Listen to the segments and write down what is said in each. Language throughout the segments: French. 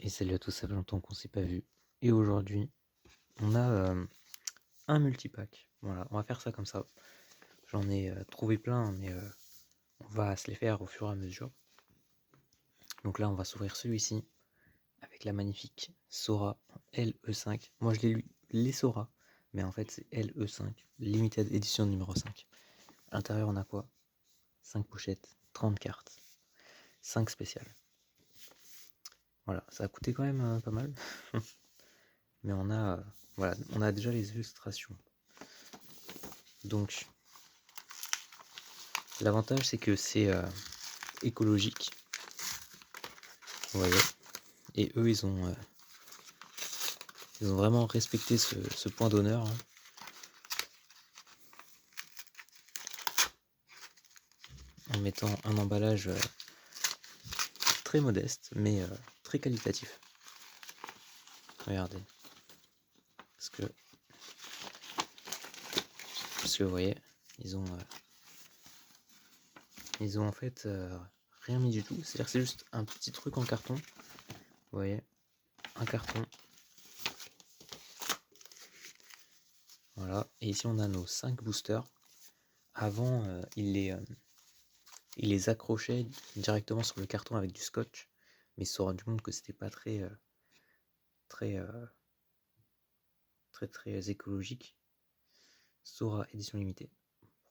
Et salut à tous, ça fait longtemps qu'on s'est pas vu. Et aujourd'hui, on a un multipack. Voilà, on va faire ça comme ça. J'en ai trouvé plein, mais on va se les faire au fur et à mesure. Donc là, on va s'ouvrir celui-ci avec la magnifique Sora LE5. Moi, je l'ai lu les Sora, mais en fait, c'est LE5, Limited Edition numéro 5. À l'intérieur, on a quoi? 5 pochettes, 30 cartes, 5 spéciales. Voilà, ça a coûté quand même pas mal. Mais on a, voilà, on a déjà les illustrations. Donc, l'avantage c'est que c'est écologique, vous voyez. Et eux ils ont vraiment respecté ce point d'honneur. Hein. En mettant un emballage très modeste, mais très qualitatif. Regardez. Parce que vous voyez, ils ont en fait rien mis du tout. C'est-à-dire que c'est juste un petit truc en carton. Vous voyez, un carton. Voilà. Et ici on a nos 5 boosters. Avant, il les accrochait directement sur le carton avec du scotch. Mais ils se sont rendu compte que c'était pas très écologique. Sora édition limitée.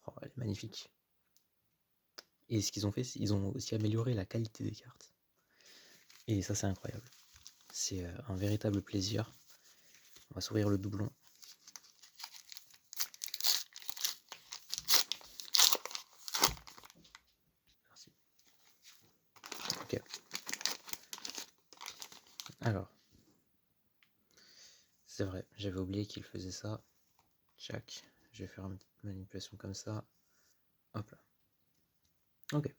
Oh, elle est magnifique. Et ce qu'ils ont fait, c'est qu'ils ont aussi amélioré la qualité des cartes. Et ça, c'est incroyable. C'est un véritable plaisir. On va s'ouvrir le doublon. Merci. Ok. Alors. C'est vrai, j'avais oublié qu'il faisait ça. Tchac. Je vais faire une petite manipulation comme ça. Hop là. Ok.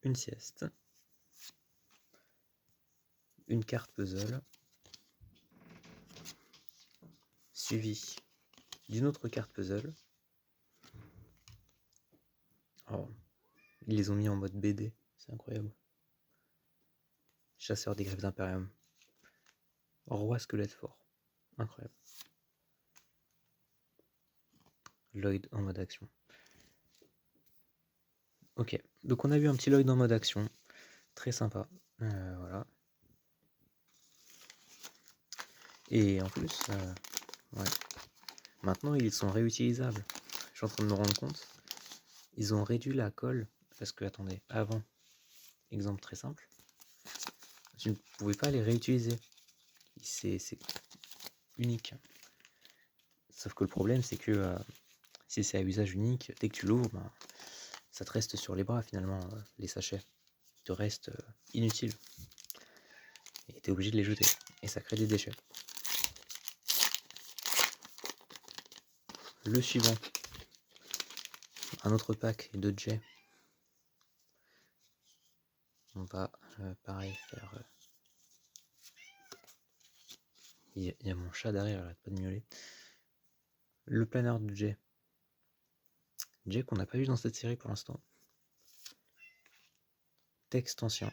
Une sieste. Une carte puzzle. Suivi d'une autre carte puzzle. Oh. Ils les ont mis en mode BD. C'est incroyable. Chasseur des griffes d'Imperium. Roi squelette fort. Incroyable. Lloyd en mode action. Ok, donc on a vu un petit Lloyd en mode action. Très sympa. Voilà. Et en plus, ouais. Maintenant ils sont réutilisables. Je suis en train de me rendre compte. Ils ont réduit la colle. Parce que, attendez, avant, exemple très simple, tu ne pouvais pas les réutiliser. C'est unique. Sauf que le problème, c'est que si c'est à usage unique, dès que tu l'ouvres, ben, ça te reste sur les bras finalement, les sachets. Ils te restent inutiles. Et tu es obligé de les jeter. Et ça crée des déchets. Le suivant. Un autre pack de J. On va pareil faire. Il y a mon chat derrière, il arrête pas de miauler. Le planeur de J. J qu'on n'a pas vu dans cette série pour l'instant. Texte ancien.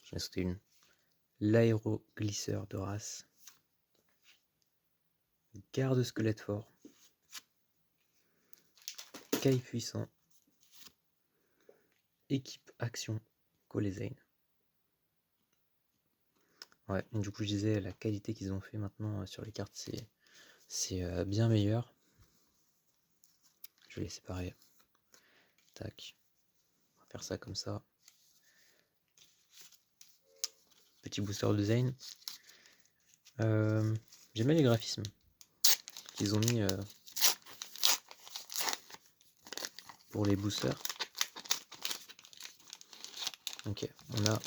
J'en ai sauté une. L'aéroglisseur de race. Garde squelette fort. Kai puissant. Équipe action. Colezane. Ouais, du coup je disais la qualité qu'ils ont fait maintenant sur les cartes c'est bien meilleur. Je vais les séparer. Tac. On va faire ça comme ça. Petit booster de Zane. J'aime bien les graphismes qu'ils ont mis pour les boosters. Ok, on a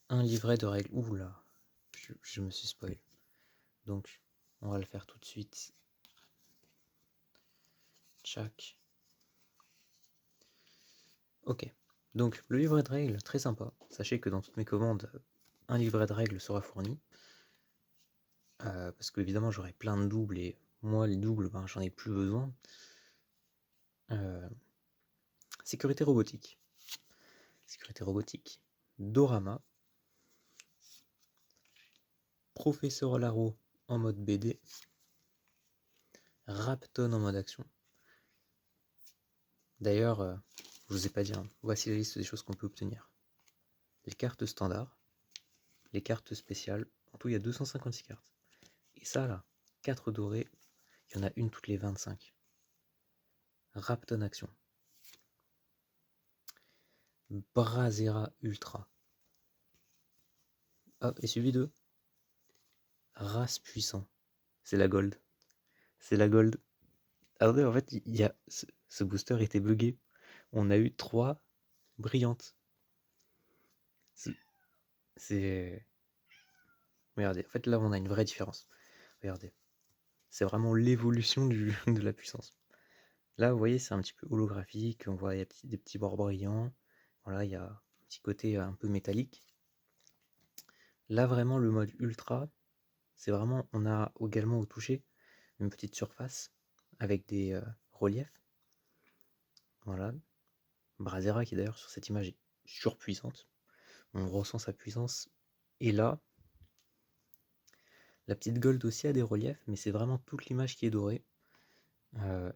un livret de règles. Ouh là, je me suis spoil. Donc, on va le faire tout de suite. Tchac. Ok, donc le livret de règles, très sympa. Sachez que dans toutes mes commandes, un livret de règles sera fourni. Parce que évidemment j'aurai plein de doubles et moi les doubles, ben, j'en ai plus besoin. Sécurité robotique. Sécurité robotique. Dorama. Professeur Laro en mode BD. Rapton en mode action. D'ailleurs, je vous ai pas dit, hein, voici la liste des choses qu'on peut obtenir. Les cartes standards, les cartes spéciales. En tout, il y a 256 cartes. Et ça, là, 4 dorées, il y en a une toutes les 25. Rapton action. Brazera Ultra. Ah, et suivi de Race Puissant. C'est la gold. C'est la gold. Alors en fait, il y a ce booster était buggé. On a eu 3 brillantes. C'est... Regardez, en fait là on a une vraie différence. Regardez. C'est vraiment l'évolution de la puissance. Là vous voyez c'est un petit peu holographique. On voit il y a des petits bords brillants. Voilà, il y a un petit côté un peu métallique. Là vraiment le mode ultra, c'est vraiment, on a également au toucher une petite surface avec des reliefs. Voilà. Brazera qui d'ailleurs sur cette image est surpuissante. On ressent sa puissance. Et là, la petite gold aussi a des reliefs, mais c'est vraiment toute l'image qui est dorée.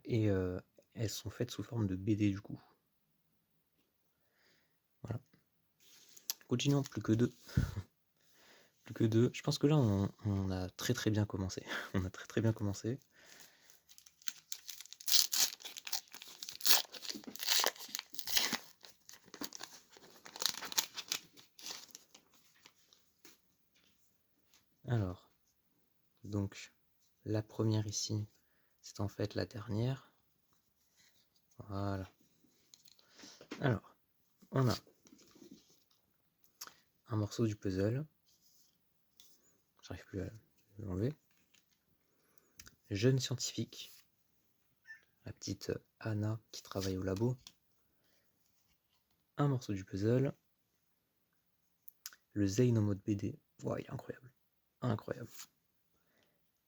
Et elles sont faites sous forme de BD du coup. Voilà. Continuons, plus que 2. Plus que 2. Je pense que là, on a très très bien commencé. On a très très bien commencé. Alors, donc, la première ici, c'est en fait la dernière. Voilà. Alors, on a un morceau du puzzle. J'arrive plus à l'enlever. Jeune scientifique. La petite Anna qui travaille au labo. Un morceau du puzzle. Le Zane en mode BD. Wow, il est incroyable. Incroyable.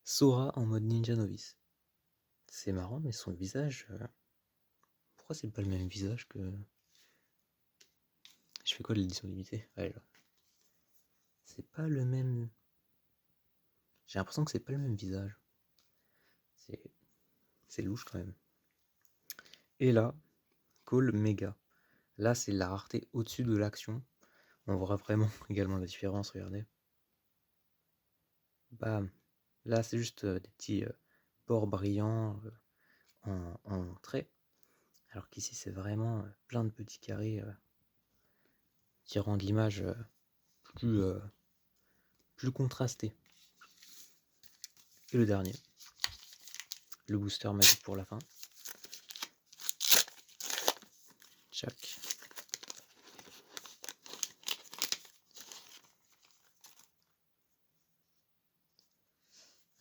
Sora en mode ninja novice. C'est marrant, mais son visage... Pourquoi c'est pas le même visage que... Je fais quoi de l'édition limitée? Ouais, là. C'est pas le même... J'ai l'impression que c'est pas le même visage. C'est louche quand même. Et là, Call Mega. Là, c'est la rareté au-dessus de l'action. On voit vraiment également la différence, regardez. Bam. Là, c'est juste des petits bords brillants en trait. Alors qu'ici, c'est vraiment plein de petits carrés qui rendent l'image plus contrastée. Et le dernier, le booster magique pour la fin. Tchac.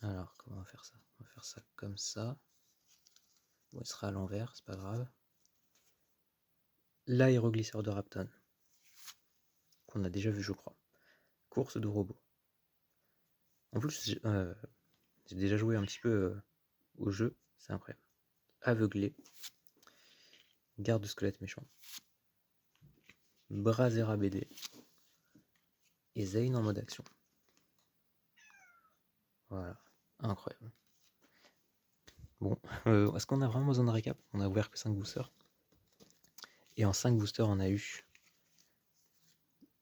Alors, comment on va faire ça? On va faire ça comme ça. Bon, il sera à l'envers, c'est pas grave. L'aéroglisseur de Rapton, qu'on a déjà vu, je crois. Course de robot. En plus, j'ai déjà joué un petit peu au jeu, c'est incroyable. Aveuglé. Garde de squelette méchant. Brazera BD. Et Zane en mode action. Voilà, incroyable. Bon, est-ce qu'on a vraiment besoin de récap? On a ouvert que 5 boosters. Et en 5 boosters, on a eu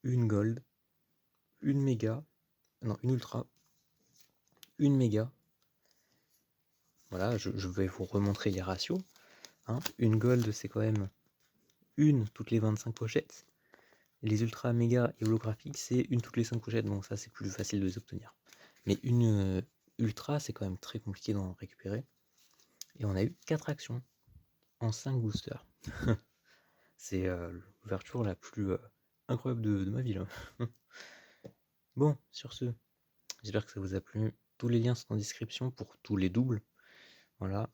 une gold, une méga, non, une ultra, une méga. Voilà, je vais vous remontrer les ratios. Hein. Une gold, c'est quand même une toutes les 25 pochettes. Les ultra, méga et holographiques, c'est une toutes les 5 pochettes. Donc ça, c'est plus facile de les obtenir. Mais une ultra, c'est quand même très compliqué d'en récupérer. Et on a eu 4 actions en 5 boosters. C'est l'ouverture la plus incroyable de ma vie là. Bon, sur ce, j'espère que ça vous a plu. Tous les liens sont en description pour tous les doubles. Voilà.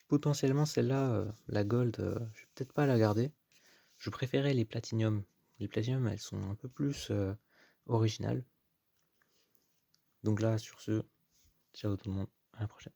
Potentiellement celle-là, la gold, je vais peut-être pas la garder. Je préférais les platinium. Les platinium, elles sont un peu plus originales. Donc là, sur ce, ciao tout le monde, à la prochaine.